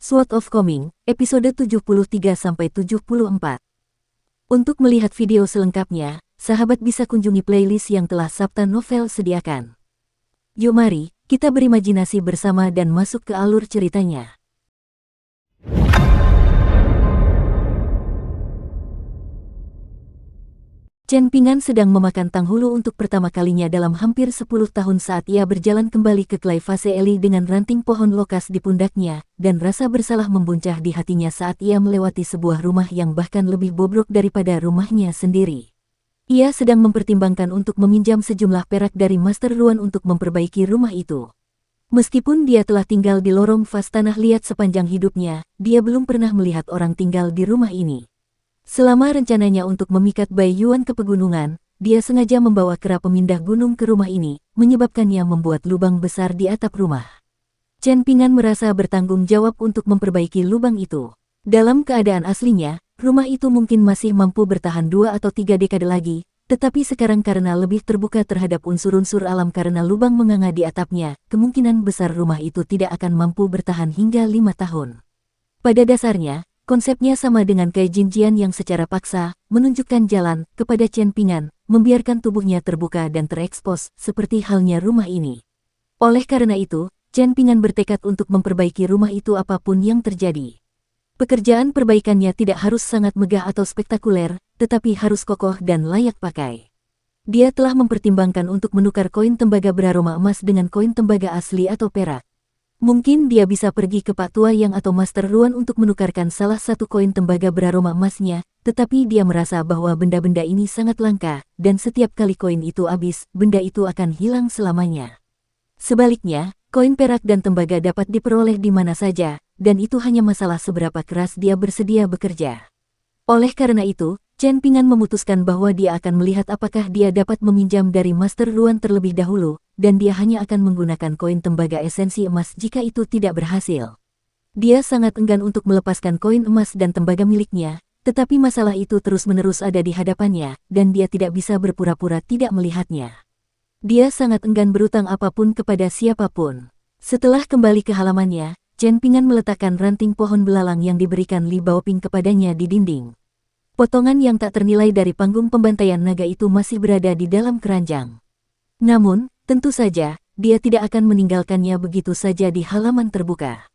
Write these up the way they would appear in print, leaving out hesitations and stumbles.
Sword of Coming, episode 73-74. Untuk melihat video selengkapnya, sahabat bisa kunjungi playlist yang telah Sabta Novel sediakan. Yuk mari, kita berimajinasi bersama dan masuk ke alur ceritanya. Chen Ping'an sedang memakan tanghulu untuk pertama kalinya dalam hampir 10 tahun saat ia berjalan kembali ke Clay Vase Eli dengan ranting pohon lokas di pundaknya, dan rasa bersalah membuncah di hatinya saat ia melewati sebuah rumah yang bahkan lebih bobrok daripada rumahnya sendiri. Ia sedang mempertimbangkan untuk meminjam sejumlah perak dari Master Luan untuk memperbaiki rumah itu. Meskipun dia telah tinggal di lorong vas tanah liat sepanjang hidupnya, dia belum pernah melihat orang tinggal di rumah ini. Selama rencananya untuk memikat Bai Yuan ke pegunungan, dia sengaja membawa kera pemindah gunung ke rumah ini, menyebabkannya membuat lubang besar di atap rumah. Chen Ping'an merasa bertanggung jawab untuk memperbaiki lubang itu. Dalam keadaan aslinya, rumah itu mungkin masih mampu bertahan 2 atau 3 dekade lagi, tetapi sekarang karena lebih terbuka terhadap unsur-unsur alam karena lubang menganga di atapnya, kemungkinan besar rumah itu tidak akan mampu bertahan hingga 5 tahun. Pada dasarnya, konsepnya sama dengan Kai Jinjian yang secara paksa menunjukkan jalan kepada Chen Ping'an, membiarkan tubuhnya terbuka dan terekspos seperti halnya rumah ini. Oleh karena itu, Chen Ping'an bertekad untuk memperbaiki rumah itu apapun yang terjadi. Pekerjaan perbaikannya tidak harus sangat megah atau spektakuler, tetapi harus kokoh dan layak pakai. Dia telah mempertimbangkan untuk menukar koin tembaga beraroma emas dengan koin tembaga asli atau perak. Mungkin dia bisa pergi ke Pak Tua Yang atau Master Luan untuk menukarkan salah satu koin tembaga beraroma emasnya, tetapi dia merasa bahwa benda-benda ini sangat langka, dan setiap kali koin itu habis, benda itu akan hilang selamanya. Sebaliknya, koin perak dan tembaga dapat diperoleh di mana saja, dan itu hanya masalah seberapa keras dia bersedia bekerja. Oleh karena itu, Chen Ping'an memutuskan bahwa dia akan melihat apakah dia dapat meminjam dari Master Luan terlebih dahulu, dan dia hanya akan menggunakan koin tembaga esensi emas jika itu tidak berhasil. Dia sangat enggan untuk melepaskan koin emas dan tembaga miliknya, tetapi masalah itu terus-menerus ada di hadapannya, dan dia tidak bisa berpura-pura tidak melihatnya. Dia sangat enggan berutang apapun kepada siapapun. Setelah kembali ke halamannya, Chen Ping'an meletakkan ranting pohon belalang yang diberikan Li Baoping kepadanya di dinding. Potongan yang tak ternilai dari panggung pembantaian naga itu masih berada di dalam keranjang. Namun, tentu saja, dia tidak akan meninggalkannya begitu saja di halaman terbuka.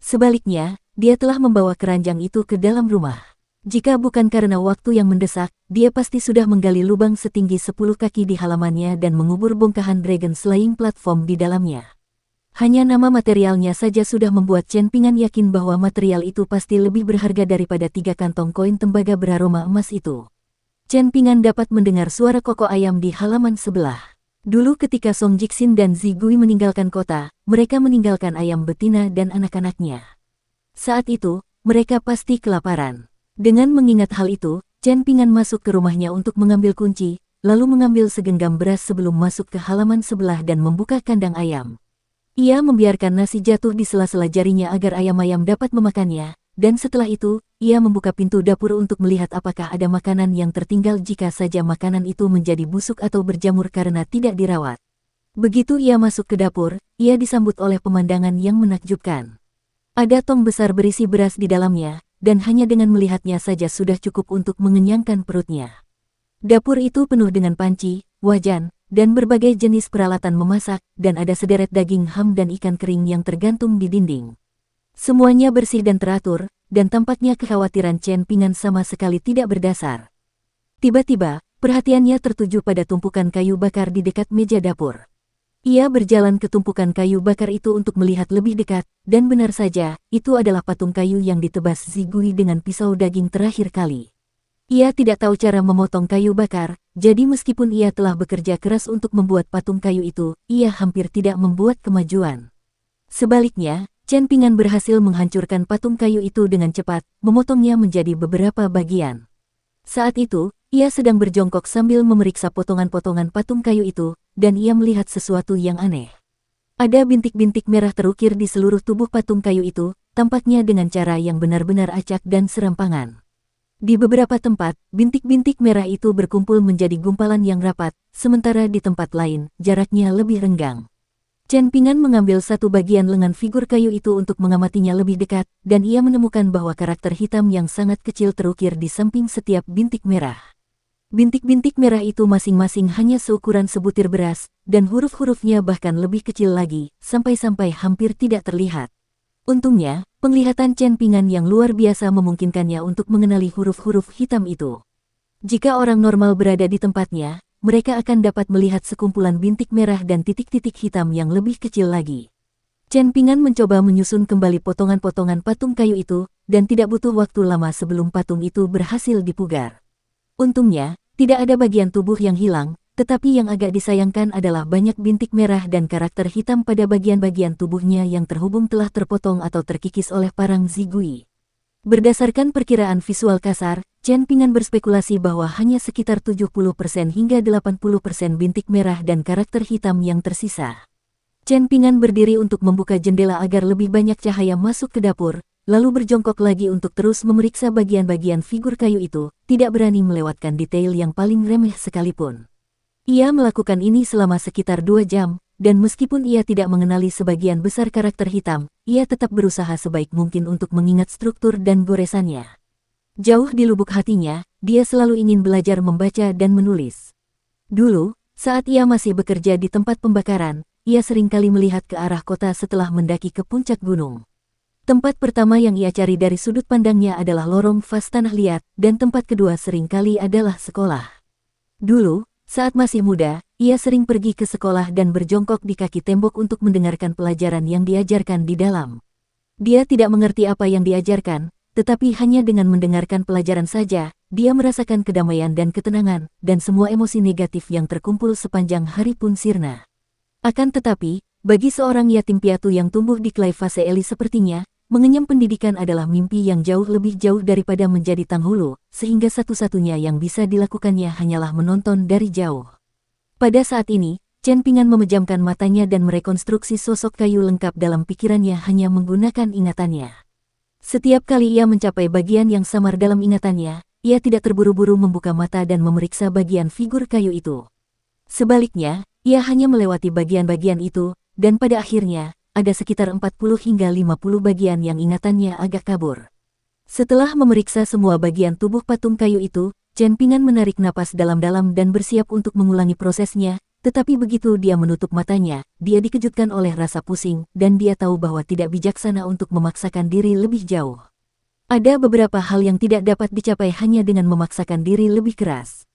Sebaliknya, dia telah membawa keranjang itu ke dalam rumah. Jika bukan karena waktu yang mendesak, dia pasti sudah menggali lubang setinggi 10 kaki di halamannya dan mengubur bongkahan Dragon Slaying Platform di dalamnya. Hanya nama materialnya saja sudah membuat Chen Ping'an yakin bahwa material itu pasti lebih berharga daripada 3 kantong koin tembaga beraroma emas itu. Chen Ping'an dapat mendengar suara koko ayam di halaman sebelah. Dulu ketika Song Jixin dan Zi Gui meninggalkan kota, mereka meninggalkan ayam betina dan anak-anaknya. Saat itu, mereka pasti kelaparan. Dengan mengingat hal itu, Chen Ping'an masuk ke rumahnya untuk mengambil kunci, lalu mengambil segenggam beras sebelum masuk ke halaman sebelah dan membuka kandang ayam. Ia membiarkan nasi jatuh di sela-sela jarinya agar ayam-ayam dapat memakannya, dan setelah itu, ia membuka pintu dapur untuk melihat apakah ada makanan yang tertinggal jika saja makanan itu menjadi busuk atau berjamur karena tidak dirawat. Begitu ia masuk ke dapur, ia disambut oleh pemandangan yang menakjubkan. Ada tong besar berisi beras di dalamnya, dan hanya dengan melihatnya saja sudah cukup untuk mengenyangkan perutnya. Dapur itu penuh dengan panci, wajan, dan berbagai jenis peralatan memasak, dan ada sederet daging ham dan ikan kering yang tergantung di dinding. Semuanya bersih dan teratur, dan tampaknya kekhawatiran Chen Ping'an sama sekali tidak berdasar. Tiba-tiba, perhatiannya tertuju pada tumpukan kayu bakar di dekat meja dapur. Ia berjalan ke tumpukan kayu bakar itu untuk melihat lebih dekat, dan benar saja, itu adalah patung kayu yang ditebas Zi Gui dengan pisau daging terakhir kali. Ia tidak tahu cara memotong kayu bakar, jadi meskipun ia telah bekerja keras untuk membuat patung kayu itu, ia hampir tidak membuat kemajuan. Sebaliknya, Chen Ping'an berhasil menghancurkan patung kayu itu dengan cepat, memotongnya menjadi beberapa bagian. Saat itu, ia sedang berjongkok sambil memeriksa potongan-potongan patung kayu itu, dan ia melihat sesuatu yang aneh. Ada bintik-bintik merah terukir di seluruh tubuh patung kayu itu, tampaknya dengan cara yang benar-benar acak dan serampangan. Di beberapa tempat, bintik-bintik merah itu berkumpul menjadi gumpalan yang rapat, sementara di tempat lain, jaraknya lebih renggang. Chen Pingan mengambil satu bagian lengan figur kayu itu untuk mengamatinya lebih dekat, dan ia menemukan bahwa karakter hitam yang sangat kecil terukir di samping setiap bintik merah. Bintik-bintik merah itu masing-masing hanya seukuran sebutir beras, dan huruf-hurufnya bahkan lebih kecil lagi, sampai-sampai hampir tidak terlihat. Untungnya, penglihatan Chen Pingan yang luar biasa memungkinkannya untuk mengenali huruf-huruf hitam itu. Jika orang normal berada di tempatnya, mereka akan dapat melihat sekumpulan bintik merah dan titik-titik hitam yang lebih kecil lagi. Chen Pingan mencoba menyusun kembali potongan-potongan patung kayu itu, dan tidak butuh waktu lama sebelum patung itu berhasil dipugar. Untungnya, tidak ada bagian tubuh yang hilang, tetapi yang agak disayangkan adalah banyak bintik merah dan karakter hitam pada bagian-bagian tubuhnya yang terhubung telah terpotong atau terkikis oleh parang Zigui. Berdasarkan perkiraan visual kasar, Chen Pingan berspekulasi bahwa hanya sekitar 70% hingga 80% bintik merah dan karakter hitam yang tersisa. Chen Pingan berdiri untuk membuka jendela agar lebih banyak cahaya masuk ke dapur, lalu berjongkok lagi untuk terus memeriksa bagian-bagian figur kayu itu, tidak berani melewatkan detail yang paling remeh sekalipun. Ia melakukan ini selama sekitar 2 jam, dan meskipun ia tidak mengenali sebagian besar karakter hitam, ia tetap berusaha sebaik mungkin untuk mengingat struktur dan goresannya. Jauh di lubuk hatinya, dia selalu ingin belajar membaca dan menulis. Dulu, saat ia masih bekerja di tempat pembakaran, ia seringkali melihat ke arah kota setelah mendaki ke puncak gunung. Tempat pertama yang ia cari dari sudut pandangnya adalah lorong vas tanah liat, dan tempat kedua seringkali adalah sekolah. Dulu, saat masih muda, ia sering pergi ke sekolah dan berjongkok di kaki tembok untuk mendengarkan pelajaran yang diajarkan di dalam. Dia tidak mengerti apa yang diajarkan, tetapi hanya dengan mendengarkan pelajaran saja, dia merasakan kedamaian dan ketenangan, dan semua emosi negatif yang terkumpul sepanjang hari pun sirna. Akan tetapi, bagi seorang yatim piatu yang tumbuh di Clay Fase Eli sepertinya, mengenyam pendidikan adalah mimpi yang jauh lebih jauh daripada menjadi tanghulu, sehingga satu-satunya yang bisa dilakukannya hanyalah menonton dari jauh. Pada saat ini, Chen Pingan memejamkan matanya dan merekonstruksi sosok kayu lengkap dalam pikirannya hanya menggunakan ingatannya. Setiap kali ia mencapai bagian yang samar dalam ingatannya, ia tidak terburu-buru membuka mata dan memeriksa bagian figur kayu itu. Sebaliknya, ia hanya melewati bagian-bagian itu, dan pada akhirnya, ada sekitar 40 hingga 50 bagian yang ingatannya agak kabur. Setelah memeriksa semua bagian tubuh patung kayu itu, Chen Pingan menarik napas dalam-dalam dan bersiap untuk mengulangi prosesnya, tetapi begitu dia menutup matanya, dia dikejutkan oleh rasa pusing, dan dia tahu bahwa tidak bijaksana untuk memaksakan diri lebih jauh. Ada beberapa hal yang tidak dapat dicapai hanya dengan memaksakan diri lebih keras.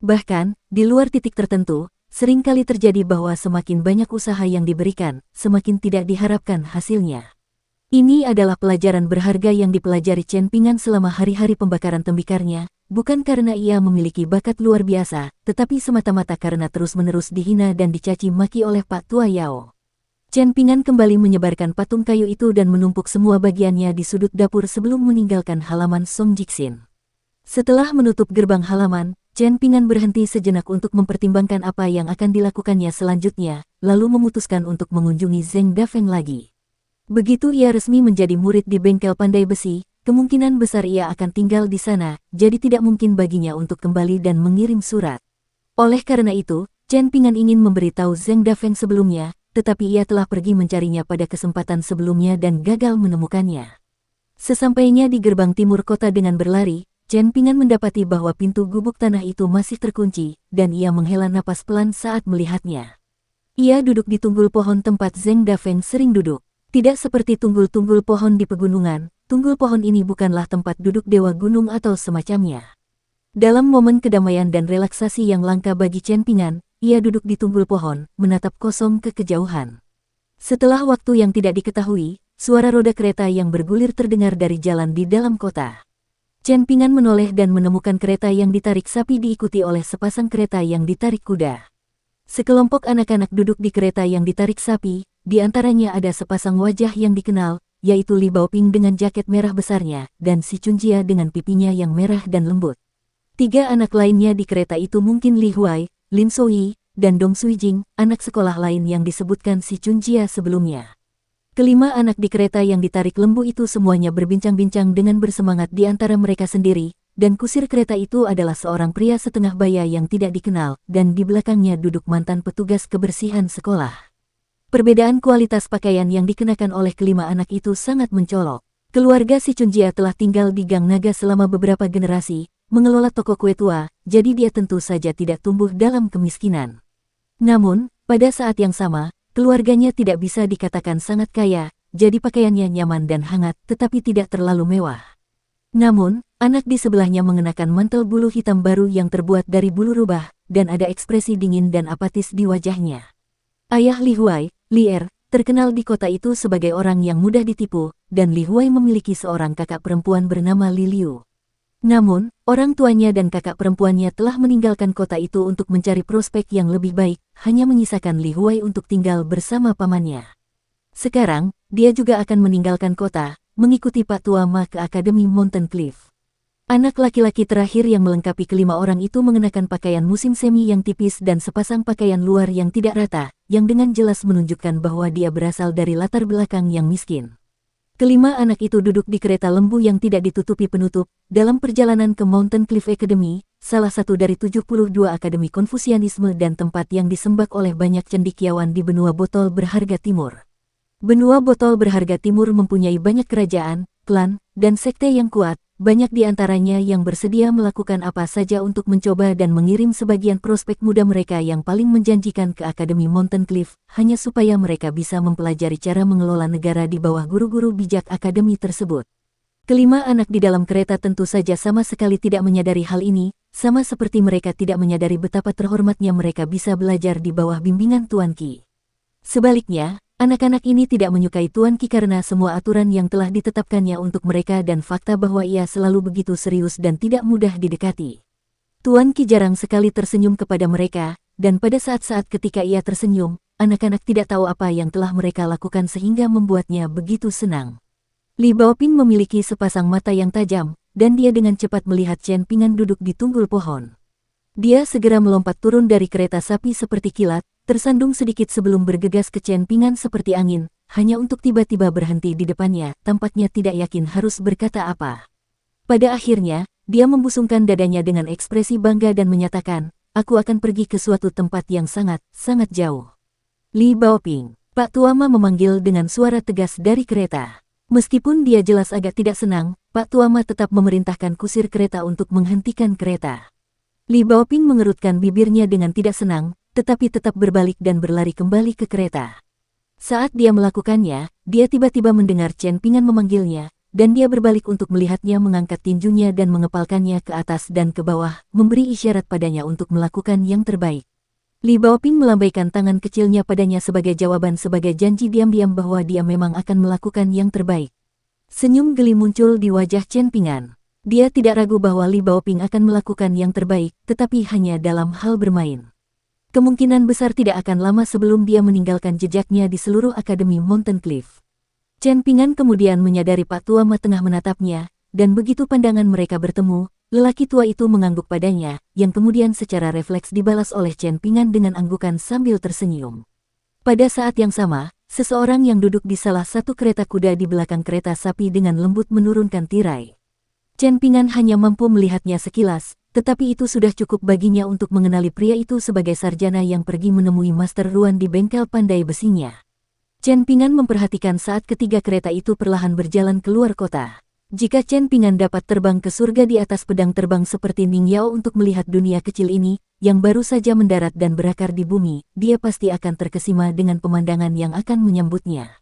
Bahkan, di luar titik tertentu, seringkali terjadi bahwa semakin banyak usaha yang diberikan, semakin tidak diharapkan hasilnya. Ini adalah pelajaran berharga yang dipelajari Chen Pingan selama hari-hari pembakaran tembikarnya, bukan karena ia memiliki bakat luar biasa, tetapi semata-mata karena terus-menerus dihina dan dicaci maki oleh Pak Tua Yao. Chen Pingan kembali menyebarkan patung kayu itu dan menumpuk semua bagiannya di sudut dapur sebelum meninggalkan halaman Song Jixin. Setelah menutup gerbang halaman, Chen Pingan berhenti sejenak untuk mempertimbangkan apa yang akan dilakukannya selanjutnya, lalu memutuskan untuk mengunjungi Zheng Dafeng lagi. Begitu ia resmi menjadi murid di bengkel pandai besi, kemungkinan besar ia akan tinggal di sana, jadi tidak mungkin baginya untuk kembali dan mengirim surat. Oleh karena itu, Chen Pingan ingin memberitahu Zheng Dafeng sebelumnya, tetapi ia telah pergi mencarinya pada kesempatan sebelumnya dan gagal menemukannya. Sesampainya di gerbang timur kota dengan berlari, Chen Pingan mendapati bahwa pintu gubuk tanah itu masih terkunci, dan ia menghela napas pelan saat melihatnya. Ia duduk di tunggul pohon tempat Zheng Dafeng sering duduk. Tidak seperti tunggul-tunggul pohon di pegunungan, tunggul pohon ini bukanlah tempat duduk dewa gunung atau semacamnya. Dalam momen kedamaian dan relaksasi yang langka bagi Chen Pingan, ia duduk di tunggul pohon, menatap kosong ke kejauhan. Setelah waktu yang tidak diketahui, suara roda kereta yang bergulir terdengar dari jalan di dalam kota. Chen Pingan menoleh dan menemukan kereta yang ditarik sapi diikuti oleh sepasang kereta yang ditarik kuda. Sekelompok anak-anak duduk di kereta yang ditarik sapi, di antaranya ada sepasang wajah yang dikenal, yaitu Li Baoping dengan jaket merah besarnya, dan si Chunjia dengan pipinya yang merah dan lembut. 3 anak lainnya di kereta itu mungkin Li Huai, Lin Souyi, dan Dong Suijing, anak sekolah lain yang disebutkan si Chunjia sebelumnya. Kelima anak di kereta yang ditarik lembu itu semuanya berbincang-bincang dengan bersemangat di antara mereka sendiri, dan kusir kereta itu adalah seorang pria setengah baya yang tidak dikenal, dan di belakangnya duduk mantan petugas kebersihan sekolah. Perbedaan kualitas pakaian yang dikenakan oleh kelima anak itu sangat mencolok. Keluarga si Chunjia telah tinggal di Gang Naga selama beberapa generasi, mengelola toko kue tua, jadi dia tentu saja tidak tumbuh dalam kemiskinan. Namun, pada saat yang sama, keluarganya tidak bisa dikatakan sangat kaya, jadi pakaiannya nyaman dan hangat, tetapi tidak terlalu mewah. Namun, anak di sebelahnya mengenakan mantel bulu hitam baru yang terbuat dari bulu rubah, dan ada ekspresi dingin dan apatis di wajahnya. Ayah Li Huai, Li Er, terkenal di kota itu sebagai orang yang mudah ditipu, dan Li Huai memiliki seorang kakak perempuan bernama Li Liu. Namun, orang tuanya dan kakak perempuannya telah meninggalkan kota itu untuk mencari prospek yang lebih baik, hanya menyisakan Li Huai untuk tinggal bersama pamannya. Sekarang, dia juga akan meninggalkan kota, mengikuti Pak Tua Ma ke Akademi Mountain Cliff. Anak laki-laki terakhir yang melengkapi kelima orang itu mengenakan pakaian musim semi yang tipis dan sepasang pakaian luar yang tidak rata, yang dengan jelas menunjukkan bahwa dia berasal dari latar belakang yang miskin. Kelima anak itu duduk di kereta lembu yang tidak ditutupi penutup, dalam perjalanan ke Mountain Cliff Academy, salah satu dari 72 akademi Konfusianisme dan tempat yang disembah oleh banyak cendekiawan di benua botol berharga timur. Benua botol berharga timur mempunyai banyak kerajaan, klan, dan sekte yang kuat, banyak di antaranya yang bersedia melakukan apa saja untuk mencoba dan mengirim sebagian prospek muda mereka yang paling menjanjikan ke Akademi Mountain Cliff, hanya supaya mereka bisa mempelajari cara mengelola negara di bawah guru-guru bijak akademi tersebut. Kelima anak di dalam kereta tentu saja sama sekali tidak menyadari hal ini, sama seperti mereka tidak menyadari betapa terhormatnya mereka bisa belajar di bawah bimbingan Tuan Qi. Sebaliknya, anak-anak ini tidak menyukai Tuan Qi karena semua aturan yang telah ditetapkannya untuk mereka dan fakta bahwa ia selalu begitu serius dan tidak mudah didekati. Tuan Qi jarang sekali tersenyum kepada mereka, dan pada saat-saat ketika ia tersenyum, anak-anak tidak tahu apa yang telah mereka lakukan sehingga membuatnya begitu senang. Li Baoping memiliki sepasang mata yang tajam, dan dia dengan cepat melihat Chen Pingan duduk di tunggul pohon. Dia segera melompat turun dari kereta sapi seperti kilat, tersandung sedikit sebelum bergegas ke Chen Pingan seperti angin, hanya untuk tiba-tiba berhenti di depannya, tampaknya tidak yakin harus berkata apa. Pada akhirnya, dia membusungkan dadanya dengan ekspresi bangga dan menyatakan, "Aku akan pergi ke suatu tempat yang sangat jauh." Li Baoping, Pak Tua Ma memanggil dengan suara tegas dari kereta. Meskipun dia jelas agak tidak senang, Pak Tua Ma tetap memerintahkan kusir kereta untuk menghentikan kereta. Li Baoping mengerutkan bibirnya dengan tidak senang, tetapi tetap berbalik dan berlari kembali ke kereta. Saat dia melakukannya, dia tiba-tiba mendengar Chen Pingan memanggilnya, dan dia berbalik untuk melihatnya mengangkat tinjunya dan mengepalkannya ke atas dan ke bawah, memberi isyarat padanya untuk melakukan yang terbaik. Li Baoping melambaikan tangan kecilnya padanya sebagai jawaban sebagai janji diam-diam bahwa dia memang akan melakukan yang terbaik. Senyum geli muncul di wajah Chen Pingan. Dia tidak ragu bahwa Li Baoping akan melakukan yang terbaik, tetapi hanya dalam hal bermain. Kemungkinan besar tidak akan lama sebelum dia meninggalkan jejaknya di seluruh Akademi Mountain Cliff. Chen Pingan kemudian menyadari Pak Tua Ma tengah menatapnya, dan begitu pandangan mereka bertemu, lelaki tua itu mengangguk padanya, yang kemudian secara refleks dibalas oleh Chen Pingan dengan anggukan sambil tersenyum. Pada saat yang sama, seseorang yang duduk di salah satu kereta kuda di belakang kereta sapi dengan lembut menurunkan tirai. Chen Pingan hanya mampu melihatnya sekilas, tetapi itu sudah cukup baginya untuk mengenali pria itu sebagai sarjana yang pergi menemui Master Ruan di bengkel pandai besinya. Chen Pingan memperhatikan saat ketiga kereta itu perlahan berjalan keluar kota. Jika Chen Pingan dapat terbang ke surga di atas pedang terbang seperti Ning Yao untuk melihat dunia kecil ini, yang baru saja mendarat dan berakar di bumi, dia pasti akan terkesima dengan pemandangan yang akan menyambutnya.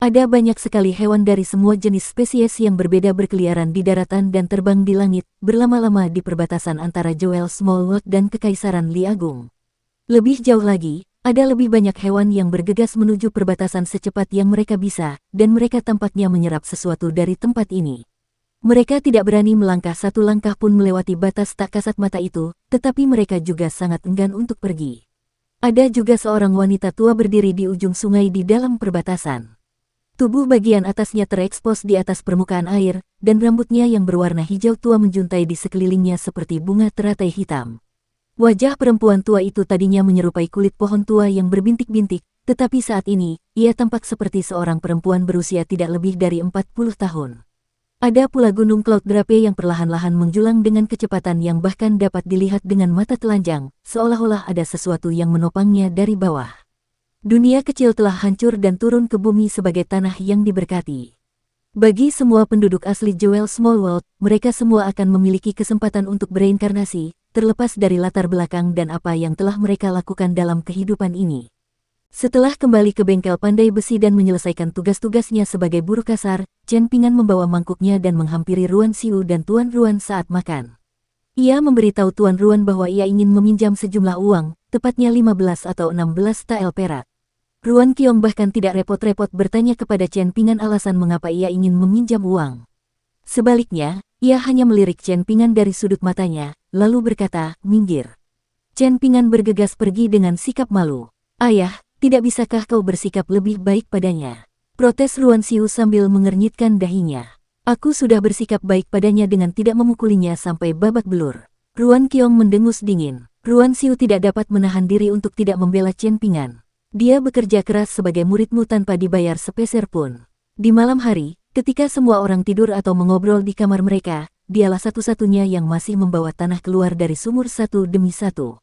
Ada banyak sekali hewan dari semua jenis spesies yang berbeda berkeliaran di daratan dan terbang di langit, berlama-lama di perbatasan antara Joel Small World dan Kekaisaran Li Agung. Lebih jauh lagi, ada lebih banyak hewan yang bergegas menuju perbatasan secepat yang mereka bisa, dan mereka tampaknya menyerap sesuatu dari tempat ini. Mereka tidak berani melangkah satu langkah pun melewati batas tak kasat mata itu, tetapi mereka juga sangat enggan untuk pergi. Ada juga seorang wanita tua berdiri di ujung sungai di dalam perbatasan. Tubuh bagian atasnya terekspos di atas permukaan air, dan rambutnya yang berwarna hijau tua menjuntai di sekelilingnya seperti bunga teratai hitam. Wajah perempuan tua itu tadinya menyerupai kulit pohon tua yang berbintik-bintik, tetapi saat ini, ia tampak seperti seorang perempuan berusia tidak lebih dari 40 tahun. Ada pula gunung Cloud Drape yang perlahan-lahan menjulang dengan kecepatan yang bahkan dapat dilihat dengan mata telanjang, seolah-olah ada sesuatu yang menopangnya dari bawah. Dunia kecil telah hancur dan turun ke bumi sebagai tanah yang diberkati. Bagi semua penduduk asli Jewel Small World, mereka semua akan memiliki kesempatan untuk bereinkarnasi, terlepas dari latar belakang dan apa yang telah mereka lakukan dalam kehidupan ini. Setelah kembali ke bengkel pandai besi dan menyelesaikan tugas-tugasnya sebagai buruh kasar, Chen Pingan membawa mangkuknya dan menghampiri Ruan Xiu dan Tuan Ruan saat makan. Ia memberitahu Tuan Ruan bahwa ia ingin meminjam sejumlah uang, tepatnya 15 atau 16 tael perak. Ruan Qiong bahkan tidak repot-repot bertanya kepada Chen Pingan alasan mengapa ia ingin meminjam uang. Sebaliknya, ia hanya melirik Chen Pingan dari sudut matanya, lalu berkata, "Minggir." Chen Pingan bergegas pergi dengan sikap malu. "Ayah, tidak bisakah kau bersikap lebih baik padanya?" protes Ruan Xiu sambil mengernyitkan dahinya. "Aku sudah bersikap baik padanya dengan tidak memukulinya sampai babak belur." Ruan Qiong mendengus dingin. Ruan Xiu tidak dapat menahan diri untuk tidak membela Chen Pingan. Dia bekerja keras sebagai muridmu tanpa dibayar sepeser pun. Di malam hari, ketika semua orang tidur atau mengobrol di kamar mereka, dialah satu-satunya yang masih membawa tanah keluar dari sumur satu demi satu.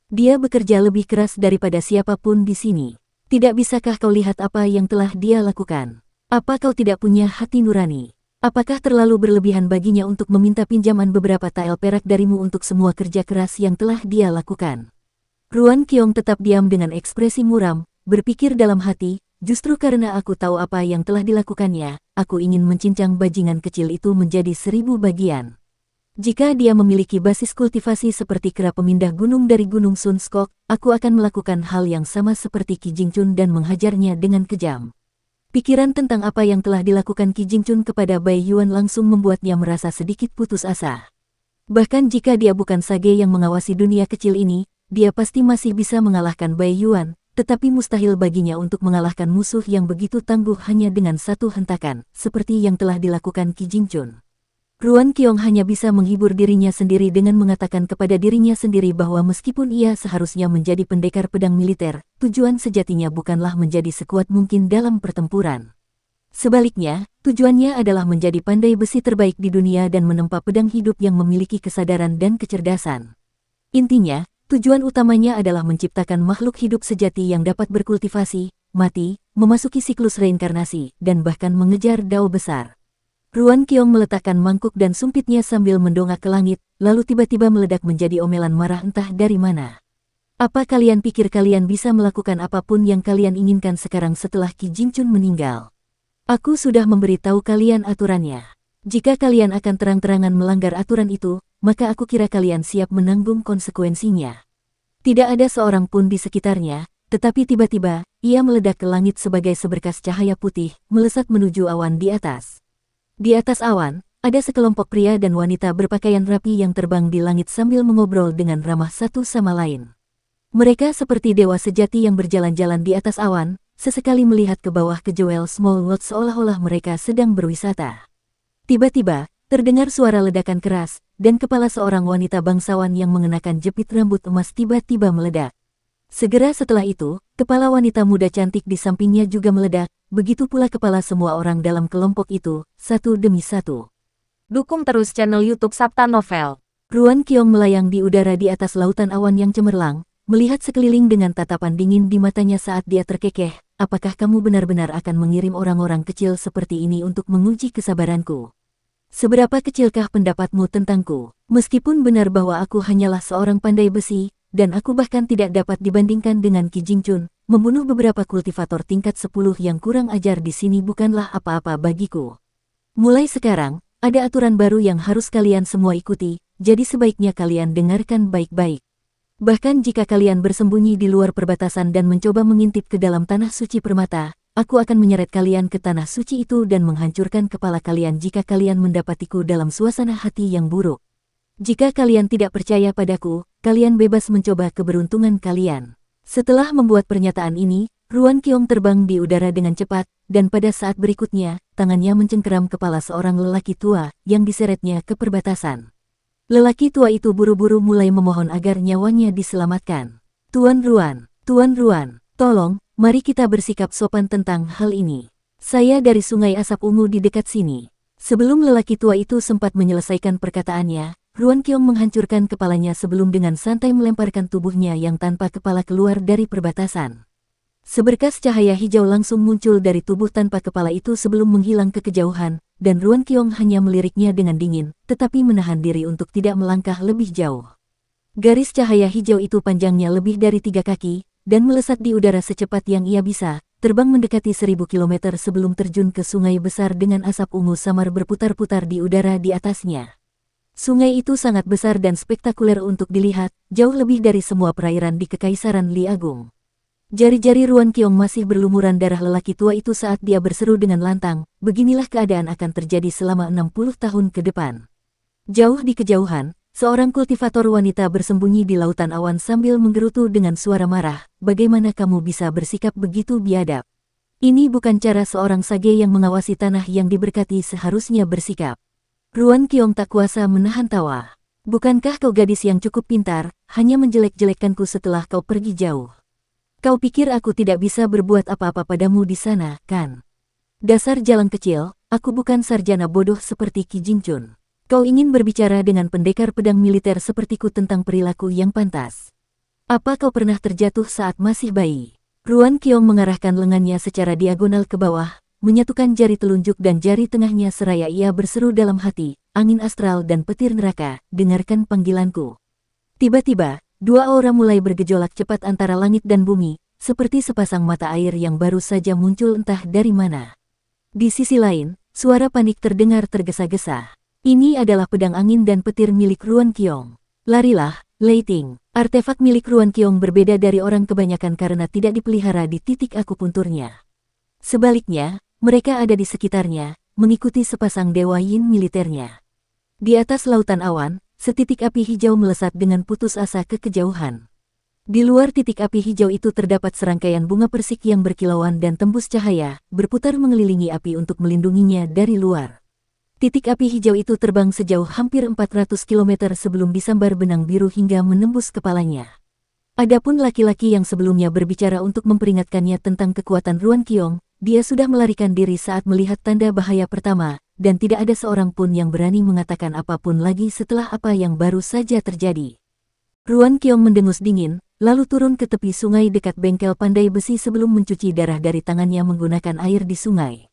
Dia bekerja lebih keras daripada siapapun di sini. Tidak bisakah kau lihat apa yang telah dia lakukan? Apa kau tidak punya hati nurani? Apakah terlalu berlebihan baginya untuk meminta pinjaman beberapa tael perak darimu untuk semua kerja keras yang telah dia lakukan? Ruan Qiong tetap diam dengan ekspresi muram, berpikir dalam hati, justru karena aku tahu apa yang telah dilakukannya, aku ingin mencincang bajingan kecil itu menjadi 1000 bagian. Jika dia memiliki basis kultivasi seperti kera pemindah gunung dari Gunung Sun Skok, aku akan melakukan hal yang sama seperti Qi Jingchun dan menghajarnya dengan kejam. Pikiran tentang apa yang telah dilakukan Qi Jingchun kepada Bai Yuan langsung membuatnya merasa sedikit putus asa. Bahkan jika dia bukan sage yang mengawasi dunia kecil ini, dia pasti masih bisa mengalahkan Bai Yuan, tetapi mustahil baginya untuk mengalahkan musuh yang begitu tangguh hanya dengan satu hentakan, seperti yang telah dilakukan Qi Jingchun. Ruan Qiong hanya bisa menghibur dirinya sendiri dengan mengatakan kepada dirinya sendiri bahwa meskipun ia seharusnya menjadi pendekar pedang militer, tujuan sejatinya bukanlah menjadi sekuat mungkin dalam pertempuran. Sebaliknya, tujuannya adalah menjadi pandai besi terbaik di dunia dan menempa pedang hidup yang memiliki kesadaran dan kecerdasan. Intinya, tujuan utamanya adalah menciptakan makhluk hidup sejati yang dapat berkultivasi, mati, memasuki siklus reinkarnasi, dan bahkan mengejar dao besar. Ruan Qiong meletakkan mangkuk dan sumpitnya sambil mendongak ke langit, lalu tiba-tiba meledak menjadi omelan marah entah dari mana. "Apa kalian pikir kalian bisa melakukan apapun yang kalian inginkan sekarang setelah Qi Jingchun meninggal? Aku sudah memberitahu kalian aturannya. Jika kalian akan terang-terangan melanggar aturan itu, maka aku kira kalian siap menanggung konsekuensinya." Tidak ada seorang pun di sekitarnya, tetapi tiba-tiba, ia meledak ke langit sebagai seberkas cahaya putih, melesat menuju awan di atas. Di atas awan, ada sekelompok pria dan wanita berpakaian rapi yang terbang di langit sambil mengobrol dengan ramah satu sama lain. Mereka seperti dewa sejati yang berjalan-jalan di atas awan, sesekali melihat ke bawah ke Jewel Small World seolah-olah mereka sedang berwisata. Tiba-tiba, terdengar suara ledakan keras, dan kepala seorang wanita bangsawan yang mengenakan jepit rambut emas tiba-tiba meledak. Segera setelah itu, kepala wanita muda cantik di sampingnya juga meledak, begitu pula kepala semua orang dalam kelompok itu, satu demi satu. Dukung terus channel YouTube Sabta Novel. Ruan Qiong melayang di udara di atas lautan awan yang cemerlang, melihat sekeliling dengan tatapan dingin di matanya saat dia terkekeh. "Apakah kamu benar-benar akan mengirim orang-orang kecil seperti ini untuk menguji kesabaranku? Seberapa kecilkah pendapatmu tentangku? Meskipun benar bahwa aku hanyalah seorang pandai besi, dan aku bahkan tidak dapat dibandingkan dengan Qi Jingchun, membunuh beberapa kultivator tingkat 10 yang kurang ajar di sini bukanlah apa-apa bagiku. Mulai sekarang, ada aturan baru yang harus kalian semua ikuti, jadi sebaiknya kalian dengarkan baik-baik. Bahkan jika kalian bersembunyi di luar perbatasan dan mencoba mengintip ke dalam tanah suci permata, aku akan menyeret kalian ke tanah suci itu dan menghancurkan kepala kalian jika kalian mendapatiku dalam suasana hati yang buruk. Jika kalian tidak percaya padaku, kalian bebas mencoba keberuntungan kalian." Setelah membuat pernyataan ini, Ruan Qiong terbang di udara dengan cepat, dan pada saat berikutnya, tangannya mencengkeram kepala seorang lelaki tua yang diseretnya ke perbatasan. Lelaki tua itu buru-buru mulai memohon agar nyawanya diselamatkan. Tuan Ruan, tolong, mari kita bersikap sopan tentang hal ini. Saya dari Sungai Asap Ungu di dekat sini." Sebelum lelaki tua itu sempat menyelesaikan perkataannya, Ruan Qiong menghancurkan kepalanya sebelum dengan santai melemparkan tubuhnya yang tanpa kepala keluar dari perbatasan. Seberkas cahaya hijau langsung muncul dari tubuh tanpa kepala itu sebelum menghilang ke kejauhan, dan Ruan Qiong hanya meliriknya dengan dingin, tetapi menahan diri untuk tidak melangkah lebih jauh. Garis cahaya hijau itu panjangnya lebih dari 3 kaki, dan melesat di udara secepat yang ia bisa, terbang mendekati 1000 kilometer sebelum terjun ke sungai besar dengan asap ungu samar berputar-putar di udara di atasnya. Sungai itu sangat besar dan spektakuler untuk dilihat, jauh lebih dari semua perairan di Kekaisaran Li Agung. Jari-jari Ruan Qiong masih berlumuran darah lelaki tua itu saat dia berseru dengan lantang, beginilah keadaan akan terjadi selama 60 tahun ke depan. Jauh di kejauhan, seorang kultivator wanita bersembunyi di lautan awan sambil menggerutu dengan suara marah, bagaimana kamu bisa bersikap begitu biadab? Ini bukan cara seorang sage yang mengawasi tanah yang diberkati seharusnya bersikap. Ruan Qiong tak kuasa menahan tawa. Bukankah kau gadis yang cukup pintar, hanya menjelek-jelekkanku setelah kau pergi jauh? Kau pikir aku tidak bisa berbuat apa-apa padamu di sana, kan? Dasar jalang kecil, aku bukan sarjana bodoh seperti Qi Jingchun. Kau ingin berbicara dengan pendekar pedang militer sepertiku tentang perilaku yang pantas. Apa kau pernah terjatuh saat masih bayi? Ruan Qiong mengarahkan lengannya secara diagonal ke bawah, menyatukan jari telunjuk dan jari tengahnya seraya ia berseru dalam hati, angin astral dan petir neraka, dengarkan panggilanku. Tiba-tiba, dua aura mulai bergejolak cepat antara langit dan bumi, seperti sepasang mata air yang baru saja muncul entah dari mana. Di sisi lain, suara panik terdengar tergesa-gesa. Ini adalah pedang angin dan petir milik Ruan Qiong. Larilah, Lei Ting. Artefak milik Ruan Qiong berbeda dari orang kebanyakan karena tidak dipelihara di titik akupunturnya. Sebaliknya, mereka ada di sekitarnya, mengikuti sepasang dewa yin militernya. Di atas lautan awan, setitik api hijau melesat dengan putus asa ke kejauhan. Di luar titik api hijau itu terdapat serangkaian bunga persik yang berkilauan dan tembus cahaya, berputar mengelilingi api untuk melindunginya dari luar. Titik api hijau itu terbang sejauh hampir 400 km sebelum disambar benang biru hingga menembus kepalanya. Adapun laki-laki yang sebelumnya berbicara untuk memperingatkannya tentang kekuatan Ruan Qiong, dia sudah melarikan diri saat melihat tanda bahaya pertama, dan tidak ada seorang pun yang berani mengatakan apapun lagi setelah apa yang baru saja terjadi. Ruan Qiong mendengus dingin, lalu turun ke tepi sungai dekat bengkel pandai besi sebelum mencuci darah dari tangannya menggunakan air di sungai.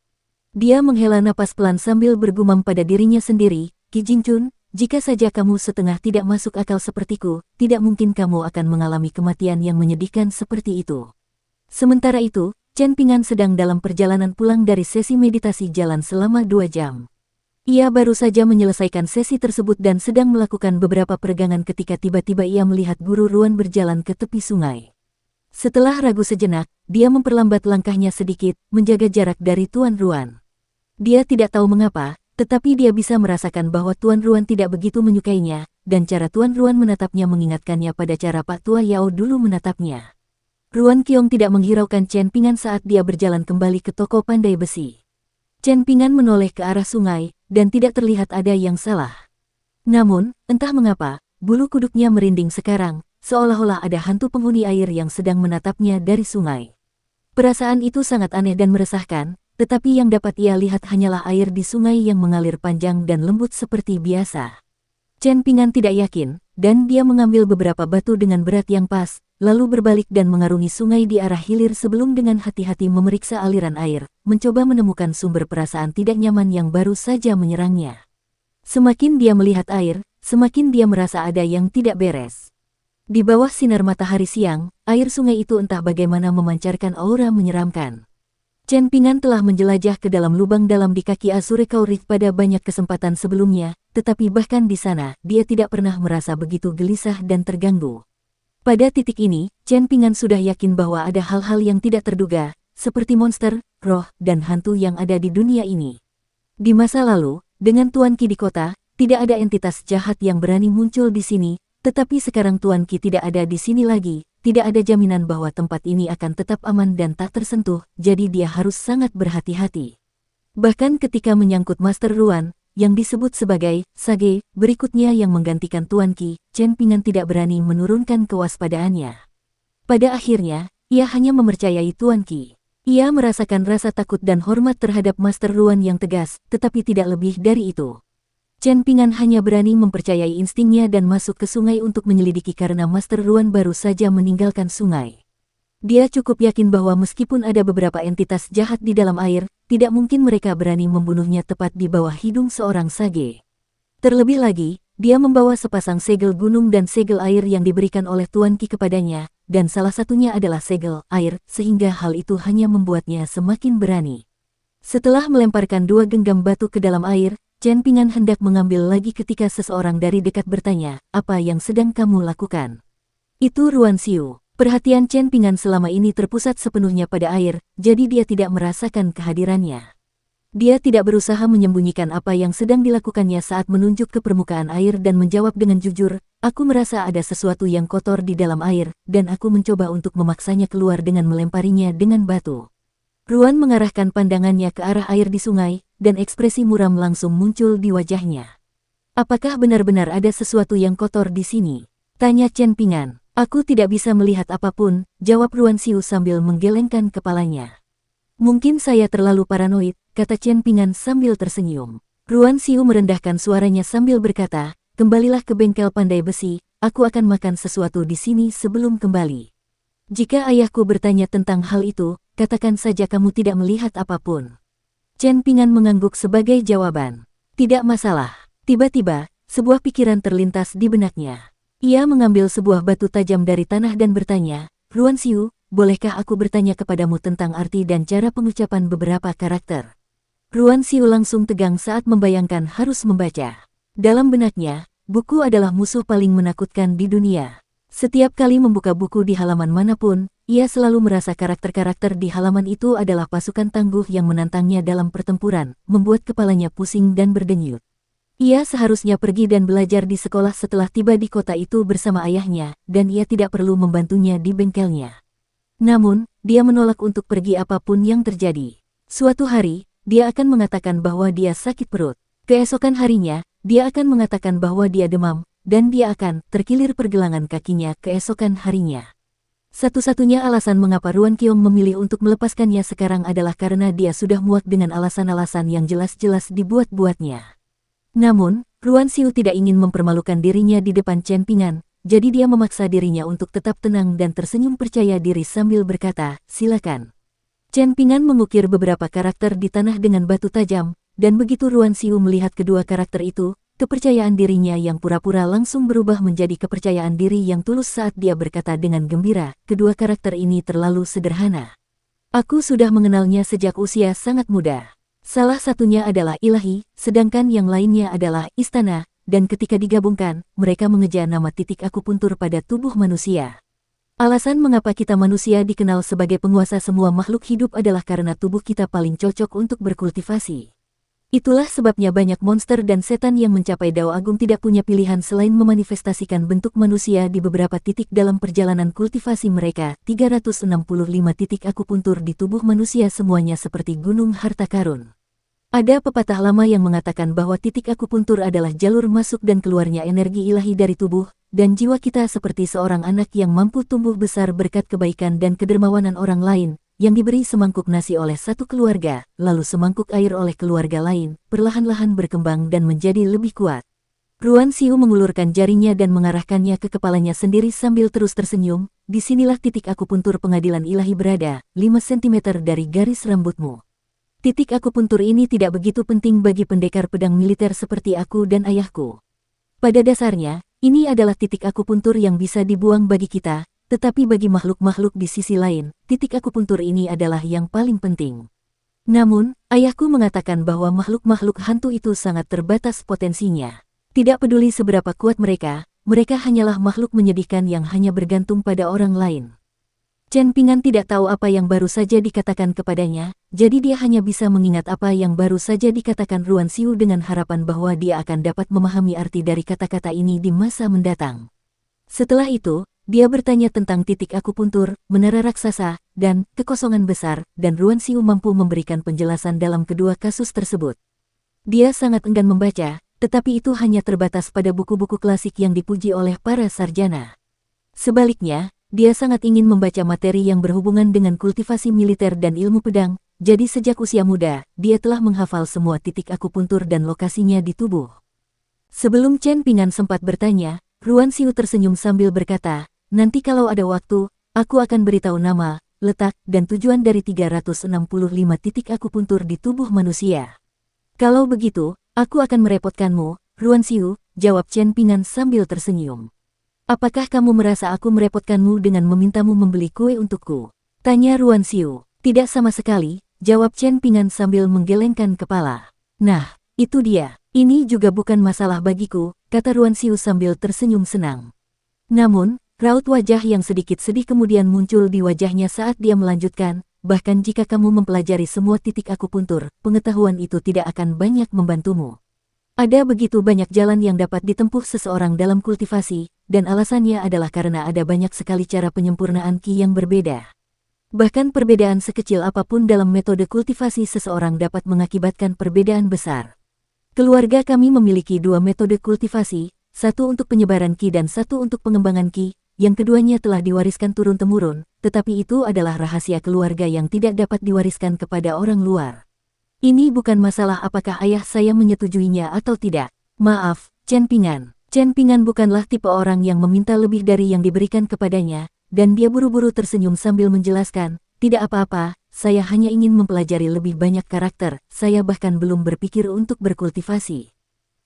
Dia menghela napas pelan sambil bergumam pada dirinya sendiri, Qi Jingchun, jika saja kamu setengah tidak masuk akal sepertiku, tidak mungkin kamu akan mengalami kematian yang menyedihkan seperti itu. Sementara itu, Chen Pingan sedang dalam perjalanan pulang dari sesi meditasi jalan selama 2 jam. Ia baru saja menyelesaikan sesi tersebut dan sedang melakukan beberapa peregangan ketika tiba-tiba ia melihat guru Ruan berjalan ke tepi sungai. Setelah ragu sejenak, dia memperlambat langkahnya sedikit, menjaga jarak dari Tuan Ruan. Dia tidak tahu mengapa, tetapi dia bisa merasakan bahwa Tuan Ruan tidak begitu menyukainya, dan cara Tuan Ruan menatapnya mengingatkannya pada cara Pak Tua Yao dulu menatapnya. Ruan Qiong tidak menghiraukan Chen Pingan saat dia berjalan kembali ke toko pandai besi. Chen Pingan menoleh ke arah sungai, dan tidak terlihat ada yang salah. Namun, entah mengapa, bulu kuduknya merinding sekarang, seolah-olah ada hantu penghuni air yang sedang menatapnya dari sungai. Perasaan itu sangat aneh dan meresahkan, tetapi yang dapat ia lihat hanyalah air di sungai yang mengalir panjang dan lembut seperti biasa. Chen Pingan tidak yakin, dan dia mengambil beberapa batu dengan berat yang pas, lalu berbalik dan mengarungi sungai di arah hilir sebelum dengan hati-hati memeriksa aliran air, mencoba menemukan sumber perasaan tidak nyaman yang baru saja menyerangnya. Semakin dia melihat air, semakin dia merasa ada yang tidak beres. Di bawah sinar matahari siang, air sungai itu entah bagaimana memancarkan aura menyeramkan. Chen Pingan telah menjelajah ke dalam lubang dalam di kaki Azure Kaurit pada banyak kesempatan sebelumnya, tetapi bahkan di sana, dia tidak pernah merasa begitu gelisah dan terganggu. Pada titik ini, Chen Pingan sudah yakin bahwa ada hal-hal yang tidak terduga, seperti monster, roh, dan hantu yang ada di dunia ini. Di masa lalu, dengan Tuan Qi di kota, tidak ada entitas jahat yang berani muncul di sini, tetapi sekarang Tuan Qi tidak ada di sini lagi, tidak ada jaminan bahwa tempat ini akan tetap aman dan tak tersentuh, jadi dia harus sangat berhati-hati. Bahkan ketika menyangkut Master Ruan, yang disebut sebagai Sage, berikutnya yang menggantikan Tuan Qi, Chen Pingan tidak berani menurunkan kewaspadaannya. Pada akhirnya, ia hanya mempercayai Tuan Qi. Ia merasakan rasa takut dan hormat terhadap Master Ruan yang tegas, tetapi tidak lebih dari itu. Chen Pingan hanya berani mempercayai instingnya dan masuk ke sungai untuk menyelidiki karena Master Ruan baru saja meninggalkan sungai. Dia cukup yakin bahwa meskipun ada beberapa entitas jahat di dalam air, tidak mungkin mereka berani membunuhnya tepat di bawah hidung seorang sage. Terlebih lagi, dia membawa sepasang segel gunung dan segel air yang diberikan oleh Tuan Qi kepadanya, dan salah satunya adalah segel air, sehingga hal itu hanya membuatnya semakin berani. Setelah melemparkan 2 genggam batu ke dalam air, Chen Pingan hendak mengambil lagi ketika seseorang dari dekat bertanya, "Apa yang sedang kamu lakukan?" Itu Ruan Xiu. Perhatian Chen Pingan selama ini terpusat sepenuhnya pada air, jadi dia tidak merasakan kehadirannya. Dia tidak berusaha menyembunyikan apa yang sedang dilakukannya saat menunjuk ke permukaan air dan menjawab dengan jujur, "Aku merasa ada sesuatu yang kotor di dalam air, dan aku mencoba untuk memaksanya keluar dengan melemparinya dengan batu." Ruan mengarahkan pandangannya ke arah air di sungai, dan ekspresi muram langsung muncul di wajahnya. "Apakah benar-benar ada sesuatu yang kotor di sini?" tanya Chen Pingan. "Aku tidak bisa melihat apapun," jawab Ruan Xiu sambil menggelengkan kepalanya. "Mungkin saya terlalu paranoid," kata Chen Pingan sambil tersenyum. Ruan Xiu merendahkan suaranya sambil berkata, "Kembalilah ke bengkel pandai besi, aku akan makan sesuatu di sini sebelum kembali. Jika ayahku bertanya tentang hal itu, katakan saja kamu tidak melihat apapun." Chen Pingan mengangguk sebagai jawaban. "Tidak masalah." Tiba-tiba, sebuah pikiran terlintas di benaknya. Ia mengambil sebuah batu tajam dari tanah dan bertanya, "Ruan Xiu, bolehkah aku bertanya kepadamu tentang arti dan cara pengucapan beberapa karakter?" Ruan Xiu langsung tegang saat membayangkan harus membaca. Dalam benaknya, buku adalah musuh paling menakutkan di dunia. Setiap kali membuka buku di halaman manapun, ia selalu merasa karakter-karakter di halaman itu adalah pasukan tangguh yang menantangnya dalam pertempuran, membuat kepalanya pusing dan berdenyut. Ia seharusnya pergi dan belajar di sekolah setelah tiba di kota itu bersama ayahnya, dan ia tidak perlu membantunya di bengkelnya. Namun, dia menolak untuk pergi apapun yang terjadi. Suatu hari, dia akan mengatakan bahwa dia sakit perut. Keesokan harinya, dia akan mengatakan bahwa dia demam, dan dia akan terkilir pergelangan kakinya keesokan harinya. Satu-satunya alasan mengapa Ruan Qiong memilih untuk melepaskannya sekarang adalah karena dia sudah muak dengan alasan-alasan yang jelas-jelas dibuat-buatnya. Namun, Ruan Xiu tidak ingin mempermalukan dirinya di depan Chen Pingan, jadi dia memaksa dirinya untuk tetap tenang dan tersenyum percaya diri sambil berkata, "Silakan." Chen Pingan mengukir beberapa karakter di tanah dengan batu tajam, dan begitu Ruan Xiu melihat kedua karakter itu, kepercayaan dirinya yang pura-pura langsung berubah menjadi kepercayaan diri yang tulus saat dia berkata dengan gembira, "Kedua karakter ini terlalu sederhana. Aku sudah mengenalnya sejak usia sangat muda. Salah satunya adalah ilahi, sedangkan yang lainnya adalah istana, dan ketika digabungkan, mereka mengejar nama titik akupuntur pada tubuh manusia. Alasan mengapa kita manusia dikenal sebagai penguasa semua makhluk hidup adalah karena tubuh kita paling cocok untuk berkultivasi. Itulah sebabnya banyak monster dan setan yang mencapai Dao Agung tidak punya pilihan selain memanifestasikan bentuk manusia di beberapa titik dalam perjalanan kultivasi mereka. 365 titik akupuntur di tubuh manusia semuanya seperti gunung harta karun. Ada pepatah lama yang mengatakan bahwa titik akupuntur adalah jalur masuk dan keluarnya energi ilahi dari tubuh, dan jiwa kita seperti seorang anak yang mampu tumbuh besar berkat kebaikan dan kedermawanan orang lain, yang diberi semangkuk nasi oleh satu keluarga, lalu semangkuk air oleh keluarga lain, perlahan-lahan berkembang dan menjadi lebih kuat. Ruan Xiu mengulurkan jarinya dan mengarahkannya ke kepalanya sendiri sambil terus tersenyum. "Disinilah titik akupuntur pengadilan ilahi berada, 5 cm dari garis rambutmu. Titik akupuntur ini tidak begitu penting bagi pendekar pedang militer seperti aku dan ayahku. Pada dasarnya, ini adalah titik akupuntur yang bisa dibuang bagi kita, tetapi bagi makhluk-makhluk di sisi lain, titik akupuntur ini adalah yang paling penting. Namun, ayahku mengatakan bahwa makhluk-makhluk hantu itu sangat terbatas potensinya. Tidak peduli seberapa kuat mereka, mereka hanyalah makhluk menyedihkan yang hanya bergantung pada orang lain." Chen Pingan tidak tahu apa yang baru saja dikatakan kepadanya, jadi dia hanya bisa mengingat apa yang baru saja dikatakan Ruan Xiu dengan harapan bahwa dia akan dapat memahami arti dari kata-kata ini di masa mendatang. Setelah itu, dia bertanya tentang titik akupuntur, menara raksasa, dan kekosongan besar, dan Ruan Xiu mampu memberikan penjelasan dalam kedua kasus tersebut. Dia sangat enggan membaca, tetapi itu hanya terbatas pada buku-buku klasik yang dipuji oleh para sarjana. Sebaliknya, dia sangat ingin membaca materi yang berhubungan dengan kultivasi militer dan ilmu pedang, jadi sejak usia muda, dia telah menghafal semua titik akupuntur dan lokasinya di tubuh. Sebelum Chen Pingan sempat bertanya, Ruan Xiu tersenyum sambil berkata, "Nanti kalau ada waktu, aku akan beritahu nama, letak, dan tujuan dari 365 titik akupuntur di tubuh manusia. Kalau begitu, aku akan merepotkanmu, Ruan Xiu, jawab Chen Pingan sambil tersenyum. Apakah kamu merasa aku merepotkanmu dengan memintamu membeli kue untukku? Tanya Ruan Xiu. Tidak sama sekali, jawab Chen Pingan sambil menggelengkan kepala. Nah, itu dia. Ini juga bukan masalah bagiku, kata Ruan Xiu sambil tersenyum senang. Namun, raut wajah yang sedikit sedih kemudian muncul di wajahnya saat dia melanjutkan, bahkan jika kamu mempelajari semua titik akupuntur, pengetahuan itu tidak akan banyak membantumu. Ada begitu banyak jalan yang dapat ditempuh seseorang dalam kultivasi, dan alasannya adalah karena ada banyak sekali cara penyempurnaan ki yang berbeda. Bahkan perbedaan sekecil apapun dalam metode kultivasi seseorang dapat mengakibatkan perbedaan besar. Keluarga kami memiliki 2 metode kultivasi, satu untuk penyebaran ki dan satu untuk pengembangan ki, yang keduanya telah diwariskan turun-temurun, tetapi itu adalah rahasia keluarga yang tidak dapat diwariskan kepada orang luar. Ini bukan masalah apakah ayah saya menyetujuinya atau tidak. Maaf, Chen Pingan. Chen Pingan bukanlah tipe orang yang meminta lebih dari yang diberikan kepadanya, dan dia buru-buru tersenyum sambil menjelaskan, tidak apa-apa, saya hanya ingin mempelajari lebih banyak karakter, saya bahkan belum berpikir untuk berkultivasi.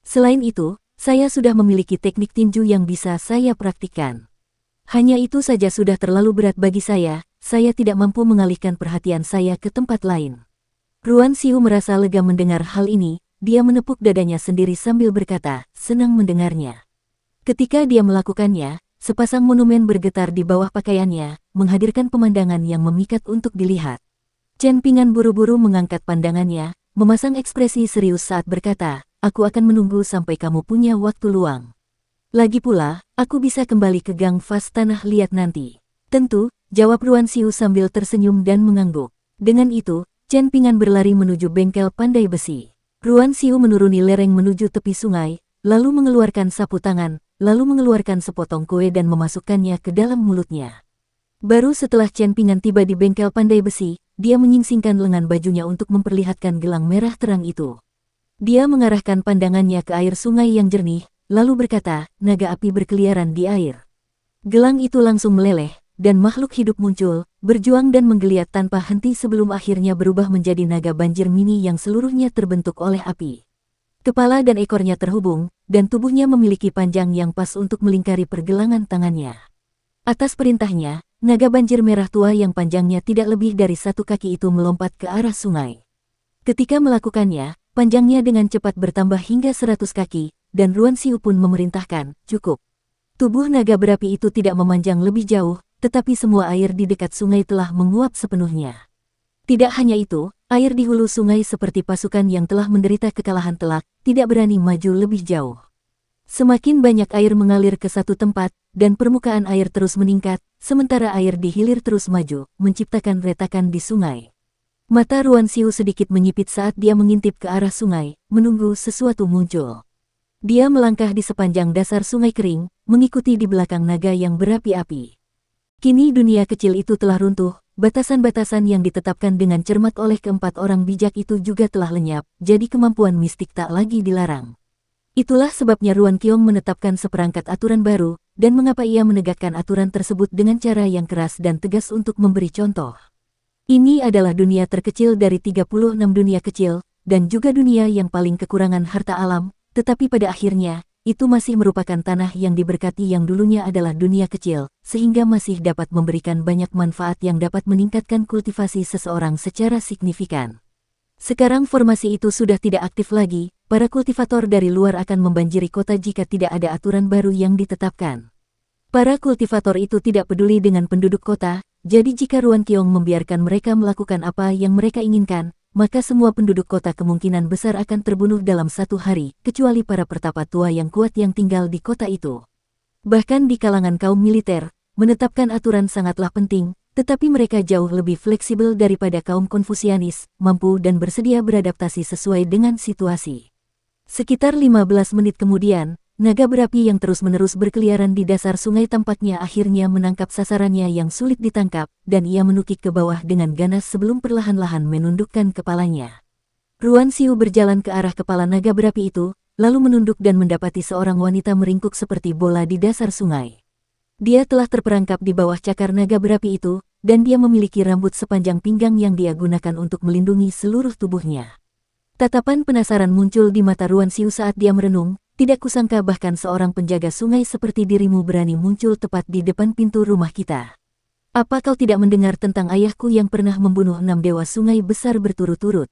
Selain itu, saya sudah memiliki teknik tinju yang bisa saya praktikkan. Hanya itu saja sudah terlalu berat bagi saya tidak mampu mengalihkan perhatian saya ke tempat lain. Ruan Xiu merasa lega mendengar hal ini, dia menepuk dadanya sendiri sambil berkata, senang mendengarnya. Ketika dia melakukannya, sepasang monumen bergetar di bawah pakaiannya, menghadirkan pemandangan yang memikat untuk dilihat. Chen Pingan buru-buru mengangkat pandangannya, memasang ekspresi serius saat berkata, aku akan menunggu sampai kamu punya waktu luang. Lagi pula, aku bisa kembali ke Gang Fas Tanah Liat nanti. Tentu, jawab Ruan Xiu sambil tersenyum dan mengangguk. Dengan itu, Chen Pingan berlari menuju bengkel pandai besi. Ruan Xiu menuruni lereng menuju tepi sungai, lalu mengeluarkan sapu tangan, lalu mengeluarkan sepotong kue dan memasukkannya ke dalam mulutnya. Baru setelah Chen Pingan tiba di bengkel pandai besi, dia menyingsingkan lengan bajunya untuk memperlihatkan gelang merah terang itu. Dia mengarahkan pandangannya ke air sungai yang jernih, lalu berkata, naga api berkeliaran di air. Gelang itu langsung meleleh, dan makhluk hidup muncul, berjuang dan menggeliat tanpa henti sebelum akhirnya berubah menjadi naga banjir mini yang seluruhnya terbentuk oleh api. Kepala dan ekornya terhubung, dan tubuhnya memiliki panjang yang pas untuk melingkari pergelangan tangannya. Atas perintahnya, naga banjir merah tua yang panjangnya tidak lebih dari 1 kaki itu melompat ke arah sungai. Ketika melakukannya, panjangnya dengan cepat bertambah hingga 100 kaki, dan Ruan Xiu pun memerintahkan, cukup. Tubuh naga berapi itu tidak memanjang lebih jauh, tetapi semua air di dekat sungai telah menguap sepenuhnya. Tidak hanya itu, air di hulu sungai seperti pasukan yang telah menderita kekalahan telak, tidak berani maju lebih jauh. Semakin banyak air mengalir ke satu tempat, dan permukaan air terus meningkat, sementara air di hilir terus maju, menciptakan retakan di sungai. Mata Ruan Xiu sedikit menyipit saat dia mengintip ke arah sungai, menunggu sesuatu muncul. Dia melangkah di sepanjang dasar sungai kering, mengikuti di belakang naga yang berapi-api. Kini dunia kecil itu telah runtuh, batasan-batasan yang ditetapkan dengan cermat oleh keempat orang bijak itu juga telah lenyap, jadi kemampuan mistik tak lagi dilarang. Itulah sebabnya Ruan Qiong menetapkan seperangkat aturan baru, dan mengapa ia menegakkan aturan tersebut dengan cara yang keras dan tegas untuk memberi contoh. Ini adalah dunia terkecil dari 36 dunia kecil, dan juga dunia yang paling kekurangan harta alam, tetapi pada akhirnya, itu masih merupakan tanah yang diberkati yang dulunya adalah dunia kecil, sehingga masih dapat memberikan banyak manfaat yang dapat meningkatkan kultivasi seseorang secara signifikan. Sekarang formasi itu sudah tidak aktif lagi, para kultivator dari luar akan membanjiri kota jika tidak ada aturan baru yang ditetapkan. Para kultivator itu tidak peduli dengan penduduk kota, jadi jika Ruan Qiong membiarkan mereka melakukan apa yang mereka inginkan, maka semua penduduk kota kemungkinan besar akan terbunuh dalam 1 hari, kecuali para pertapa tua yang kuat yang tinggal di kota itu. Bahkan di kalangan kaum militer, menetapkan aturan sangatlah penting, tetapi mereka jauh lebih fleksibel daripada kaum Konfusianis, mampu dan bersedia beradaptasi sesuai dengan situasi. Sekitar 15 menit kemudian, naga berapi yang terus-menerus berkeliaran di dasar sungai tampaknya akhirnya menangkap sasarannya yang sulit ditangkap, dan ia menukik ke bawah dengan ganas sebelum perlahan-lahan menundukkan kepalanya. Ruan Xiu berjalan ke arah kepala naga berapi itu, lalu menunduk dan mendapati seorang wanita meringkuk seperti bola di dasar sungai. Dia telah terperangkap di bawah cakar naga berapi itu, dan dia memiliki rambut sepanjang pinggang yang dia gunakan untuk melindungi seluruh tubuhnya. Tatapan penasaran muncul di mata Ruan Xiu saat dia merenung. Tidak kusangka bahkan seorang penjaga sungai seperti dirimu berani muncul tepat di depan pintu rumah kita. Apa kau tidak mendengar tentang ayahku yang pernah membunuh 6 dewa sungai besar berturut-turut?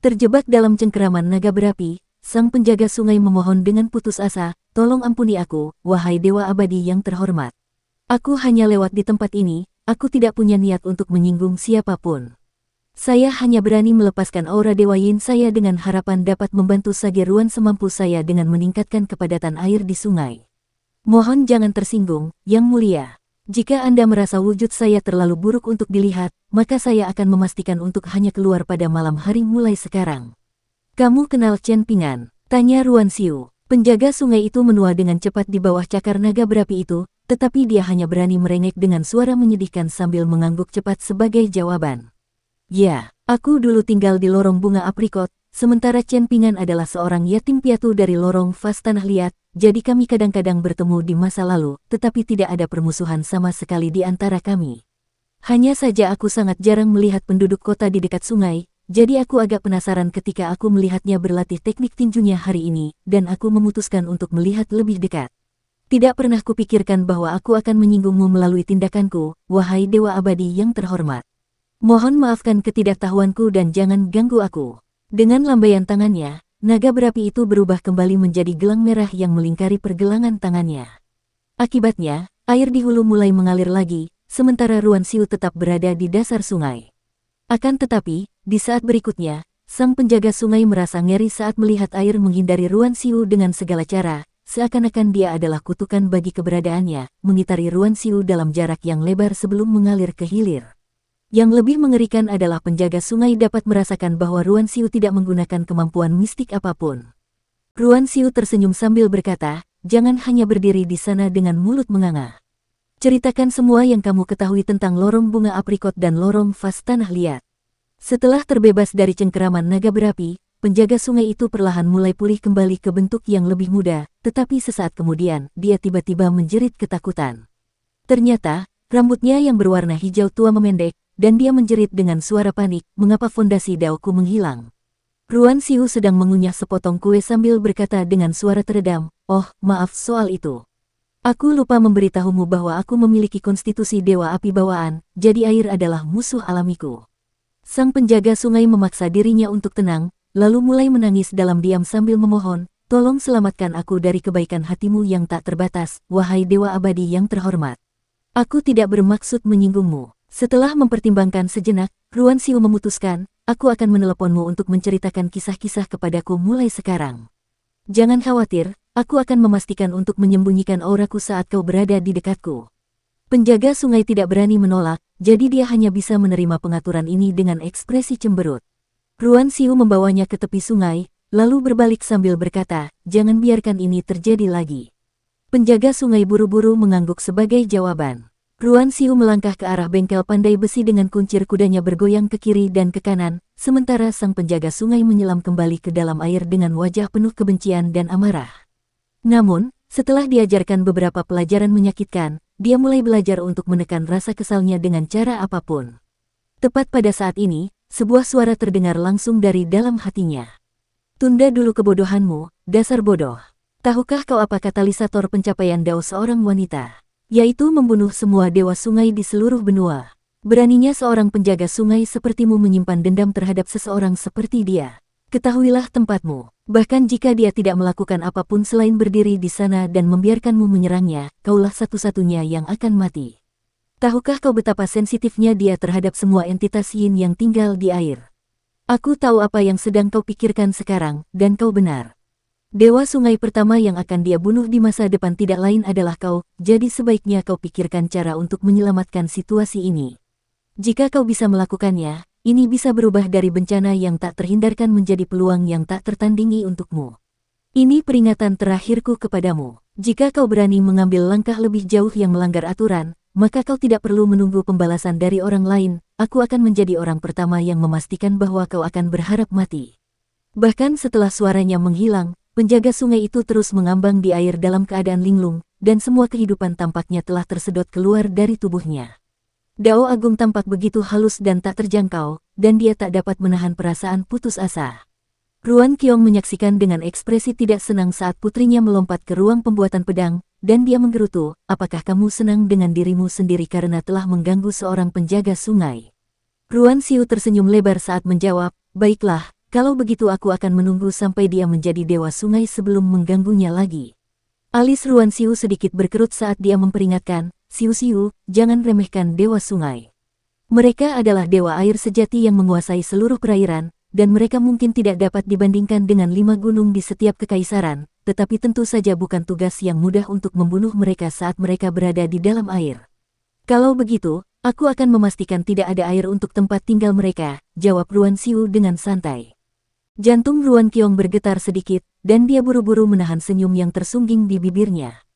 Terjebak dalam cengkeraman naga berapi, sang penjaga sungai memohon dengan putus asa, tolong ampuni aku, wahai dewa abadi yang terhormat. Aku hanya lewat di tempat ini, aku tidak punya niat untuk menyinggung siapapun. Saya hanya berani melepaskan aura Dewa Yin saya dengan harapan dapat membantu Sage Ruan semampu saya dengan meningkatkan kepadatan air di sungai. Mohon jangan tersinggung, Yang Mulia. Jika Anda merasa wujud saya terlalu buruk untuk dilihat, maka saya akan memastikan untuk hanya keluar pada malam hari mulai sekarang. Kamu kenal Chen Pingan? Tanya Ruan Xiu. Penjaga sungai itu menua dengan cepat di bawah cakar naga berapi itu, tetapi dia hanya berani merengek dengan suara menyedihkan sambil mengangguk cepat sebagai jawaban. Ya, aku dulu tinggal di lorong bunga aprikot, sementara Chen Pingan adalah seorang yatim piatu dari lorong Vas Tanah Liat, jadi kami kadang-kadang bertemu di masa lalu, tetapi tidak ada permusuhan sama sekali di antara kami. Hanya saja aku sangat jarang melihat penduduk kota di dekat sungai, jadi aku agak penasaran ketika aku melihatnya berlatih teknik tinjunya hari ini, dan aku memutuskan untuk melihat lebih dekat. Tidak pernah kupikirkan bahwa aku akan menyinggungmu melalui tindakanku, wahai Dewa Abadi yang terhormat. Mohon maafkan ketidaktahuanku dan jangan ganggu aku. Dengan lambaian tangannya, naga berapi itu berubah kembali menjadi gelang merah yang melingkari pergelangan tangannya. Akibatnya, air di hulu mulai mengalir lagi, sementara Ruan Xiu tetap berada di dasar sungai. Akan tetapi, di saat berikutnya, sang penjaga sungai merasa ngeri saat melihat air menghindari Ruan Xiu dengan segala cara, seakan-akan dia adalah kutukan bagi keberadaannya, mengitari Ruan Xiu dalam jarak yang lebar sebelum mengalir ke hilir. Yang lebih mengerikan adalah penjaga sungai dapat merasakan bahwa Ruan Xiu tidak menggunakan kemampuan mistik apapun. Ruan Xiu tersenyum sambil berkata, jangan hanya berdiri di sana dengan mulut menganga. Ceritakan semua yang kamu ketahui tentang lorong bunga aprikot dan lorong Vas Tanah Liat. Setelah terbebas dari cengkeraman naga berapi, penjaga sungai itu perlahan mulai pulih kembali ke bentuk yang lebih muda, tetapi sesaat kemudian, dia tiba-tiba menjerit ketakutan. Ternyata, rambutnya yang berwarna hijau tua memendek, dan dia menjerit dengan suara panik, mengapa fondasi daoku menghilang? Ruan Xiu sedang mengunyah sepotong kue sambil berkata dengan suara teredam, oh, maaf soal itu. Aku lupa memberitahumu bahwa aku memiliki konstitusi dewa api bawaan, jadi air adalah musuh alamiku. Sang penjaga sungai memaksa dirinya untuk tenang, lalu mulai menangis dalam diam sambil memohon, tolong selamatkan aku dari kebaikan hatimu yang tak terbatas, wahai dewa abadi yang terhormat. Aku tidak bermaksud menyinggungmu. Setelah mempertimbangkan sejenak, Ruan Xiu memutuskan, aku akan meneleponmu untuk menceritakan kisah-kisah kepadaku mulai sekarang. Jangan khawatir, aku akan memastikan untuk menyembunyikan auraku saat kau berada di dekatku. Penjaga sungai tidak berani menolak, jadi dia hanya bisa menerima pengaturan ini dengan ekspresi cemberut. Ruan Xiu membawanya ke tepi sungai, lalu berbalik sambil berkata, jangan biarkan ini terjadi lagi. Penjaga sungai buru-buru mengangguk sebagai jawaban. Ruan Xiu melangkah ke arah bengkel pandai besi dengan kuncir kudanya bergoyang ke kiri dan ke kanan, sementara sang penjaga sungai menyelam kembali ke dalam air dengan wajah penuh kebencian dan amarah. Namun, setelah diajarkan beberapa pelajaran menyakitkan, dia mulai belajar untuk menekan rasa kesalnya dengan cara apapun. Tepat pada saat ini, sebuah suara terdengar langsung dari dalam hatinya. Tunda dulu kebodohanmu, dasar bodoh. Tahukah kau apa katalisator pencapaian dao seorang wanita? Yaitu membunuh semua dewa sungai di seluruh benua. Beraninya seorang penjaga sungai sepertimu menyimpan dendam terhadap seseorang seperti dia. Ketahuilah tempatmu. Bahkan jika dia tidak melakukan apapun selain berdiri di sana dan membiarkanmu menyerangnya, kaulah satu-satunya yang akan mati. Tahukah kau betapa sensitifnya dia terhadap semua entitas yin yang tinggal di air? Aku tahu apa yang sedang kau pikirkan sekarang, dan kau benar. Dewa sungai pertama yang akan dia bunuh di masa depan tidak lain adalah kau, jadi sebaiknya kau pikirkan cara untuk menyelamatkan situasi ini. Jika kau bisa melakukannya, ini bisa berubah dari bencana yang tak terhindarkan menjadi peluang yang tak tertandingi untukmu. Ini peringatan terakhirku kepadamu. Jika kau berani mengambil langkah lebih jauh yang melanggar aturan, maka kau tidak perlu menunggu pembalasan dari orang lain, aku akan menjadi orang pertama yang memastikan bahwa kau akan berharap mati. Bahkan setelah suaranya menghilang, penjaga sungai itu terus mengambang di air dalam keadaan linglung, dan semua kehidupan tampaknya telah tersedot keluar dari tubuhnya. Dao Agung tampak begitu halus dan tak terjangkau, dan dia tak dapat menahan perasaan putus asa. Ruan Qiong menyaksikan dengan ekspresi tidak senang saat putrinya melompat ke ruang pembuatan pedang, dan dia menggerutu, apakah kamu senang dengan dirimu sendiri karena telah mengganggu seorang penjaga sungai? Ruan Xiu tersenyum lebar saat menjawab, baiklah, kalau begitu aku akan menunggu sampai dia menjadi dewa sungai sebelum mengganggunya lagi. Alis Ruan Xiu sedikit berkerut saat dia memperingatkan, Xiu, jangan remehkan dewa sungai. Mereka adalah dewa air sejati yang menguasai seluruh perairan, dan mereka mungkin tidak dapat dibandingkan dengan 5 gunung di setiap kekaisaran, tetapi tentu saja bukan tugas yang mudah untuk membunuh mereka saat mereka berada di dalam air. Kalau begitu, aku akan memastikan tidak ada air untuk tempat tinggal mereka, jawab Ruan Xiu dengan santai. Jantung Ruan Qiong bergetar sedikit, dan dia buru-buru menahan senyum yang tersungging di bibirnya.